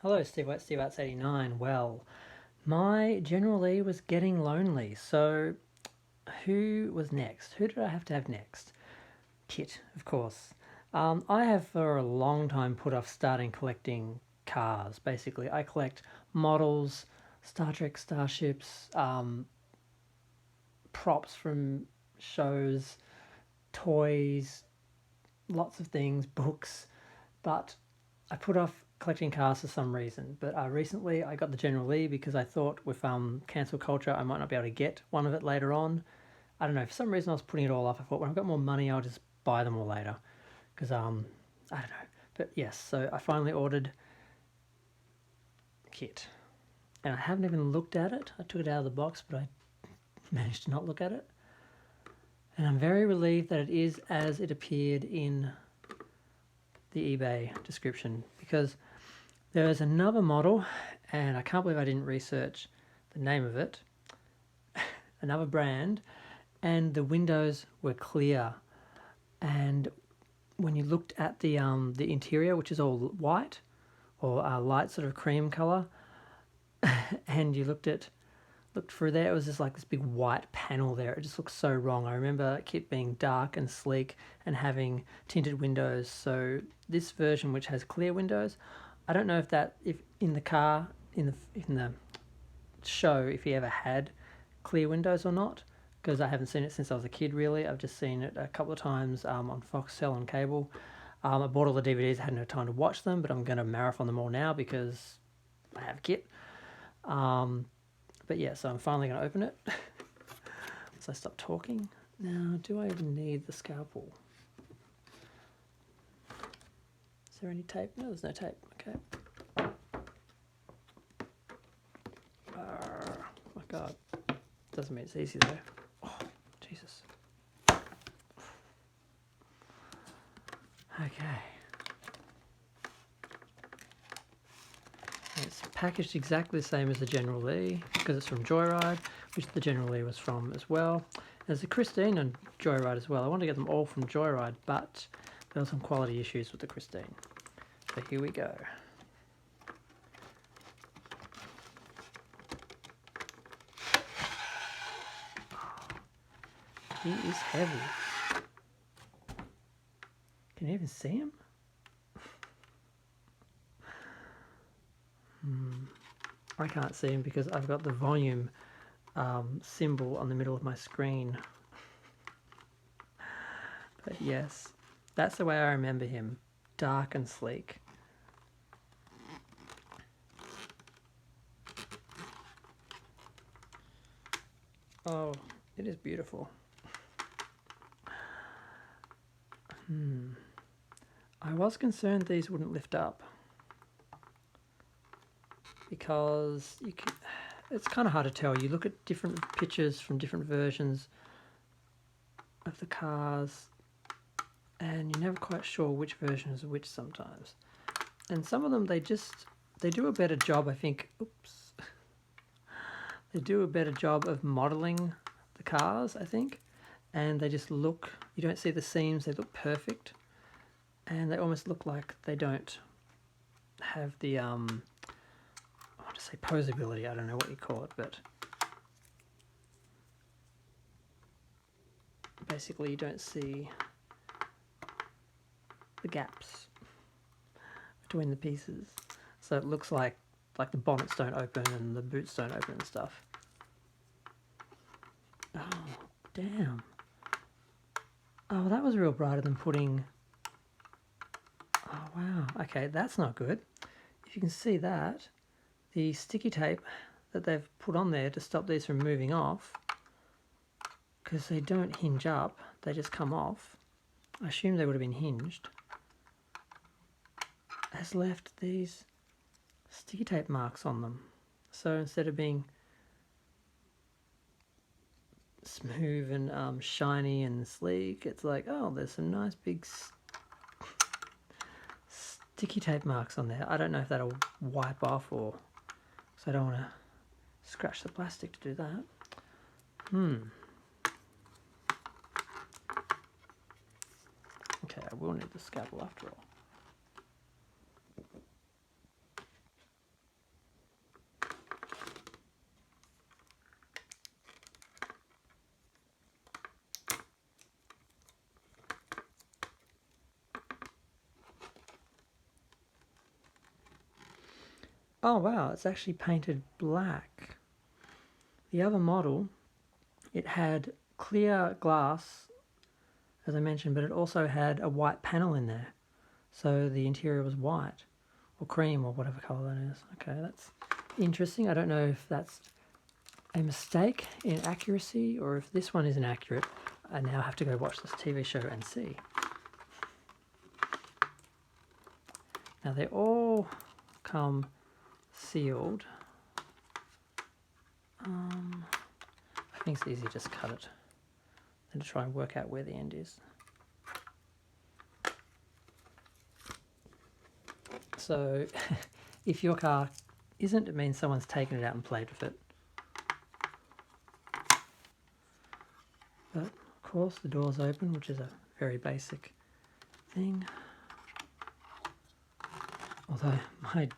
Hello, Steve White, Steve Arts 89. Well, my General Lee was getting lonely, so who was next? Who did I have next? KITT, of course. I have for a long time put off starting collecting cars. Basically, I collect models, Star Trek starships, props from shows, toys, lots of things, books, but I put off collecting cars for some reason. But recently I got the General Lee because I thought with cancel culture I might not be able to get one of it later on. I don't know, for some reason I was putting it all off. I thought when I've got more money I'll just buy them all later because I don't know. But yes, so I finally ordered KITT and I haven't even looked at it. I took it out of the box, but I managed to not look at it. And I'm very relieved that it is as it appeared in the eBay description, because there is another model, and I can't believe I didn't research the name of it, another brand, and the windows were clear. And when you looked at the interior, which is all white or light sort of cream color, and you looked through there, it was just like this big white panel there. It just looks so wrong. I remember KITT being dark and sleek and having tinted windows. So this version, which has clear windows, I don't know if in the car, in the show, if he ever had clear windows or not, because I haven't seen it since I was a kid, really. I've just seen it a couple of times on Foxtel on cable. I bought all the DVDs, I had no time to watch them, but I'm going to marathon them all now because I have KITT. But yeah, so I'm finally going to open it. So I stop talking. Now, do I even need the scalpel? Is there any tape? No, there's no tape. Okay. Oh my God. Doesn't mean it's easy though. Oh, Jesus. Okay. It's packaged exactly the same as the General Lee because it's from Joyride, which the General Lee was from as well. There's a Christine on Joyride as well. I want to get them all from Joyride, but there were some quality issues with the Christine. So here we go. He is heavy. Can you even see him? I can't see him because I've got the volume symbol on the middle of my screen. But yes, that's the way I remember him. Dark and sleek. Oh, it is beautiful. I was concerned these wouldn't lift up because it's kind of hard to tell. You look at different pictures from different versions of the cars and you're never quite sure which version is which sometimes. And some of them, they do a better job, I think. Oops. They do a better job of modeling the cars, I think. And they just look, you don't see the seams, they look perfect. And they almost look like they don't have the, I want to say posability, I don't know what you call it, but basically you don't see the gaps between the pieces. So it looks like the bonnets don't open and the boots don't open and stuff. Oh, damn. Oh, that was real brighter than putting... Oh, wow. Okay, that's not good. If you can see that, the sticky tape that they've put on there to stop these from moving off, because they don't hinge up, they just come off. I assume they would have been hinged. Has left these sticky tape marks on them. So instead of being smooth and shiny and sleek, it's like, oh, there's some nice big sticky tape marks on there. I don't know if that'll wipe off or... because I don't want to scratch the plastic to do that. Okay, I will need the scalpel after all. Oh wow, it's actually painted black. The other model, it had clear glass, as I mentioned, but it also had a white panel in there. So the interior was white, or cream, or whatever colour that is. Okay, that's interesting. I don't know if that's a mistake in accuracy, or if this one isn't accurate. I now have to go watch this TV show and see. Now they all come sealed. I think it's easy to just cut it than to try and work out where the end is. So if your car isn't, it means someone's taken it out and played with it. But of course the door's open, which is a very basic thing. Although my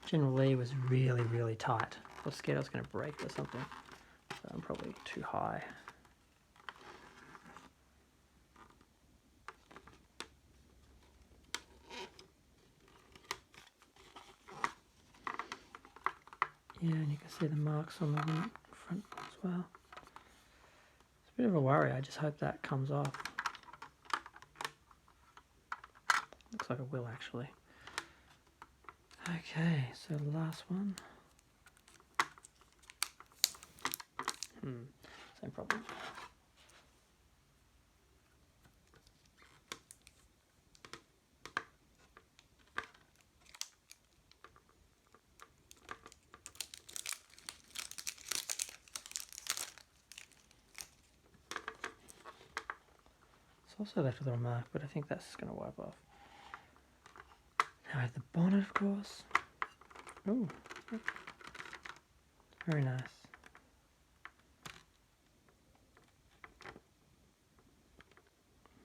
General Lee was really, really tight. I was scared I was going to break it or something. So I'm probably too high. Yeah, and you can see the marks on the front as well. It's a bit of a worry. I just hope that comes off. Looks like it will actually. Okay, so the last one. Same problem. It's also left a little mark, but I think that's going to wipe off. Now I have the bonnet, of course. Oh, very nice.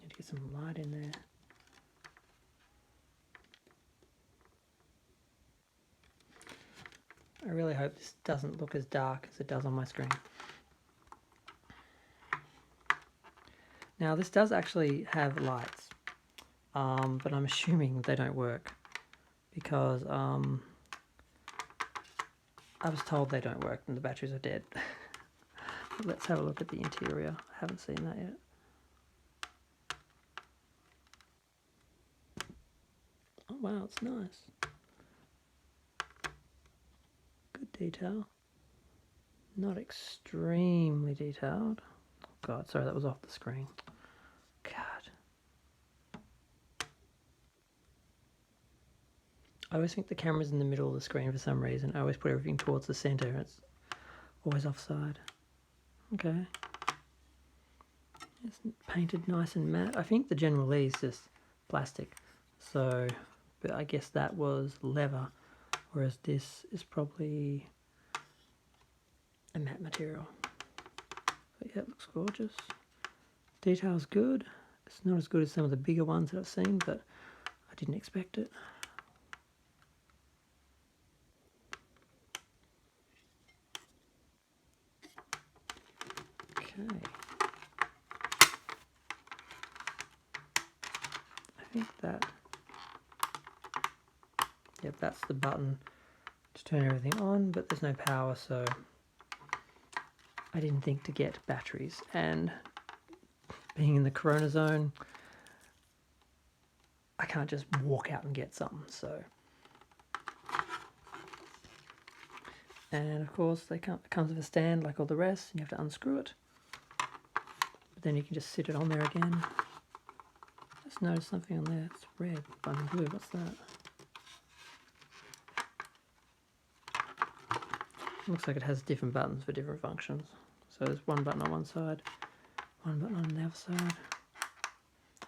Need to get some light in there. I really hope this doesn't look as dark as it does on my screen. Now this does actually have lights, but I'm assuming they don't work because I was told they don't work and the batteries are dead. Let's have a look at the interior. I haven't seen that yet. Oh wow, it's nice. Good detail. Not extremely detailed. Oh God, sorry, that was off the screen. God. I always think the camera's in the middle of the screen for some reason. I always put everything towards the center and it's always offside. Okay. It's painted nice and matte. I think the General Lee is just plastic. So, but I guess that was leather, whereas this is probably a matte material. But yeah, it looks gorgeous. Detail's good. It's not as good as some of the bigger ones that I've seen, but I didn't expect it. Okay. I think that, yep, that's the button to turn everything on, but there's no power, so I didn't think to get batteries. And being in the Corona zone, I can't just walk out and get some, so. And of course, it comes with a stand like all the rest, and you have to unscrew it. But then you can just sit it on there again. Just noticed something on there. It's red, but in blue. What's that? Looks like it has different buttons for different functions. So there's one button on one side, one button on the other side.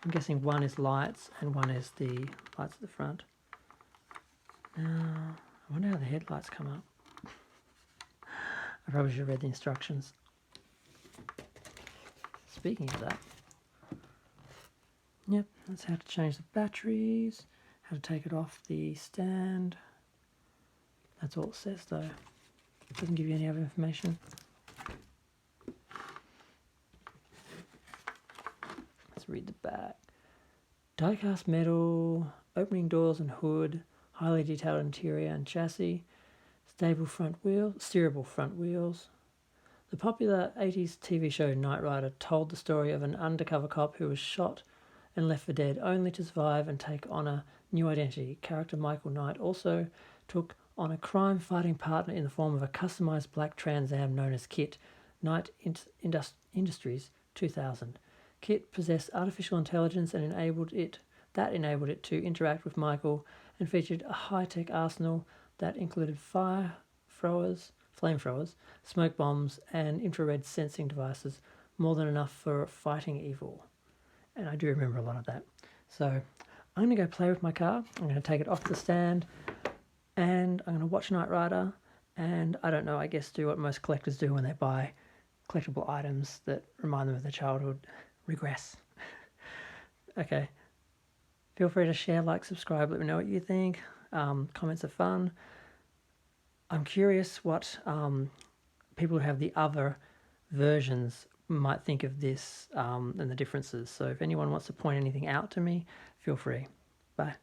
I'm guessing one is lights and one is the lights at the front. Now, I wonder how the headlights come up. I probably should have read the instructions. Speaking of that, yep, that's how to change the batteries, how to take it off the stand. That's all it says though. It doesn't give you any other information. Let's read the back. Diecast metal, opening doors and hood, highly detailed interior and chassis, steerable front wheels. The popular 80s TV show Knight Rider told the story of an undercover cop who was shot and left for dead, only to survive and take on a new identity. Character Michael Knight also took on a crime-fighting partner in the form of a customized black Trans Am known as KITT, Knight Industries 2000. KITT possessed artificial intelligence and enabled it to interact with Michael, and featured a high-tech arsenal that included flamethrowers, smoke bombs, and infrared sensing devices, more than enough for fighting evil. And I do remember a lot of that. So I'm going to go play with my car. I'm going to take it off the stand, and I'm going to watch Knight Rider, and I don't know, I guess do what most collectors do when they buy collectible items that remind them of their childhood. Regress. Okay. Feel free to share, like, subscribe, let me know what you think. Comments are fun. I'm curious what people who have the other versions might think of this and the differences. So if anyone wants to point anything out to me, feel free. Bye.